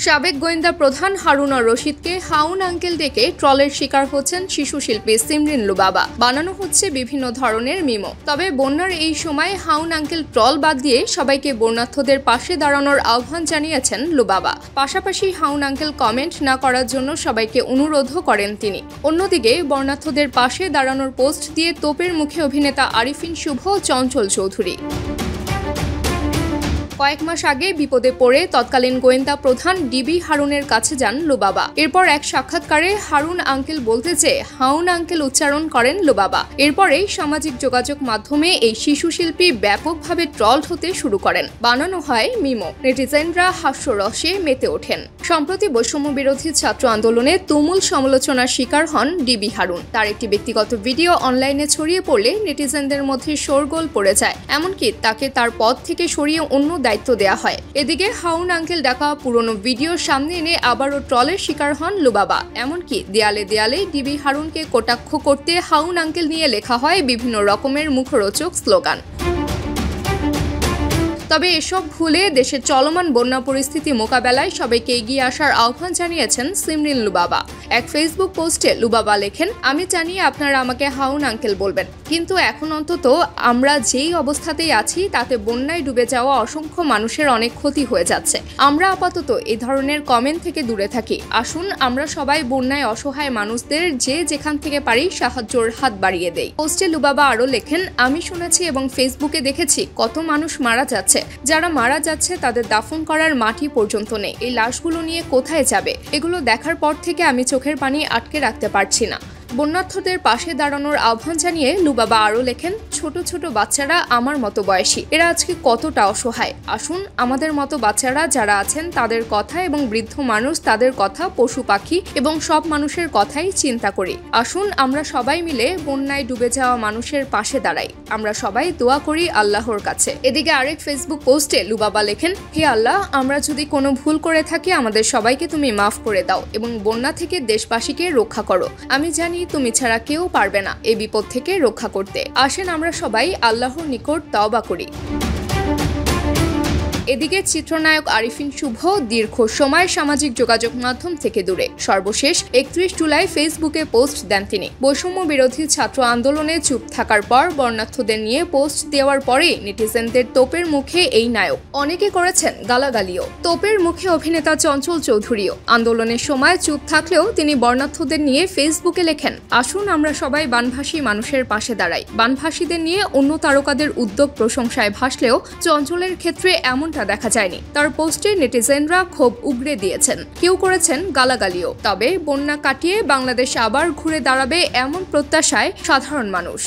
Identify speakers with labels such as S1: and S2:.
S1: সাবেক গোয়েন্দা প্রধান হারুন আর রশিদকে হাউন আঙ্কেল ডেকে ট্রলের শিকার হচ্ছেন শিশু শিল্পী সিমরিন লুবাবা। বানানো হচ্ছে বিভিন্ন ধরনের মিমো। তবে বন্যার এই সময় হাউন আঙ্কেল ট্রল বাদ দিয়ে সবাইকে বন্যার্থদের পাশে দাঁড়ানোর আহ্বান জানিয়েছেন লুবাবা। পাশাপাশি হাউন আঙ্কেল কমেন্ট না করার জন্য সবাইকে অনুরোধও করেন তিনি। অন্যদিকে বন্যার্থদের পাশে দাঁড়ানোর পোস্ট দিয়ে তোপের মুখে অভিনেতা আরিফিন শুভ, চঞ্চল চৌধুরী। কয়েক মাস আগে বিপদে পড়ে তৎকালীন গোয়েন্দা প্রধান ডিবি হারুনের কাছে যান লুবাবা। এরপর এক সাক্ষাৎকারে হারুন আঙ্কেল বলতে চেয়ে হাউন আঙ্কেল উচ্চারণ করেন লুবাবা। এরপরেই সামাজিক যোগাযোগ মাধ্যমে এই শিশু শিল্পী ব্যাপকভাবে ট্রলড হতে শুরু করেন। বানানো হয় মিমো। নেটিজেনরা হাস্যরসে মেতে ওঠেন। সম্প্রতি বৈষম্য বিরোধী ছাত্র আন্দোলনে তুমুল সমালোচনার শিকার হন ডিবি হারুন। তার একটি ব্যক্তিগত ভিডিও অনলাইনে ছড়িয়ে পড়লে নেটিজেনদের মধ্যে শোরগোল পড়ে যায়। এমনকি তাকে তার পদ থেকে সরিয়ে অন্য দায়িত্ব দেয়া হয়। এদিকে হাউন আঙ্কেল ডাকা পুরনো ভিডিও সামনে এনে আবারও ট্রলের শিকার হন লুবাবা। এমনকি দেয়ালে দেয়ালে ডিবি হারুনকে কটাক্ষ করতে হাউন আঙ্কেল নিয়ে লেখা হয় বিভিন্ন রকমের মুখরোচক স্লোগান। তবে এসব ভুলে দেশের চলমান বন্যা পরিস্থিতি মোকাবেলায় সবাইকে এগিয়ে আসার আহ্বান জানিয়েছেন সিমরিন লুবাবা। এক ফেসবুক পোস্টে লুবাবা লেখেন, আমি জানি আপনারা আমাকে হাউন আঙ্কেল বলবেন, কিন্তু এখন অন্তত আমরা যেই অবস্থাতেই আছি তাতে বন্যায় ডুবে যাওয়া অসংখ্য মানুষের অনেক ক্ষতি হয়ে যাচ্ছে। আমরা আপাতত এই ধরনের কমেন্ট থেকে দূরে থাকি। আসুন আমরা সবাই বন্যায় অসহায় মানুষদের যে যেখান থেকে পারি সাহায্যের হাত বাড়িয়ে দেই। পোস্টে লুবাবা আরও লেখেন, আমি শুনেছি এবং ফেসবুকে দেখেছি কত মানুষ মারা যাচ্ছে। যারা মারা যাচ্ছে তাদের দাফন করার মাটি পর্যন্ত নেই। এই লাশগুলো নিয়ে কোথায় যাবে? এগুলো দেখার পর থেকে আমি চোখের পানি আটকে রাখতে পারছি না। বন্যার্থদের পাশে দাঁড়ানোর আহ্বান জানিয়ে লুবাবা আরও লেখেন, ছোট ছোট বাচ্চারা আমার মতো বয়সী, এরা আজকে কতটা অসহায়। আসুন আমাদের মতো বাচ্চারা যারা আছেন তাদের কথা এবং বৃদ্ধ মানুষ তাদের কথা, পশু পাখি এবং সব মানুষের কথাই চিন্তা করি। আসুন আমরা সবাই মিলে বন্যায় ডুবে যাওয়া মানুষের পাশে দাঁড়াই। আমরা সবাই দোয়া করি আল্লাহর কাছে। এদিকে আরেক ফেসবুক পোস্টে লুবাবা লেখেন, হে আল্লাহ, আমরা যদি কোনো ভুল করে থাকি আমাদের সবাইকে তুমি মাফ করে দাও এবং বন্যা থেকে দেশবাসীকে রক্ষা করো। আমি জানি তুমি ছাড়া কেউ পারবে না এই বিপদ থেকে রক্ষা করতে। আসেন আমরা সবাই আল্লাহর নিকট তওবা করি। এদিকে চিত্রনায়ক আরিফিন শুভ দীর্ঘ সময় সামাজিক যোগাযোগ মাধ্যম থেকে দূরে। সর্বশেষ 31 জুলাই ফেসবুকে পোস্ট দেন তিনি। বৈষম্য বিরোধী ছাত্র আন্দোলনে চুপ থাকার পর বর্ণার্থদের নিয়ে পোস্ট দেওয়ার পরে নেটিজেনদের তোপের মুখে এই নায়ক। অনেকে করেছেন গালাগালিও। তোপের মুখে অভিনেতা চঞ্চল চৌধুরীও আন্দোলনের সময় চুপ থাকলেও তিনি বর্ণার্থদের নিয়ে ফেসবুকে লেখেন, আসুন আমরা সবাই বানভাসী মানুষের পাশে দাঁড়াই। বানভাসীদের নিয়ে অন্য তারকাদের উদ্যোগ প্রশংসায় ভাসলেও চঞ্চলের ক্ষেত্রে এমনটা দেখা যায়নি। তার পোস্টে নেটিজেনরা ক্ষোভ উগরে দিয়েছেন, কেউ করেছেন গালাগালিও। তবে বন্যা কাটিয়ে বাংলাদেশ আবার ঘুরে দাঁড়াবে এমন প্রত্যাশায় সাধারণ মানুষ।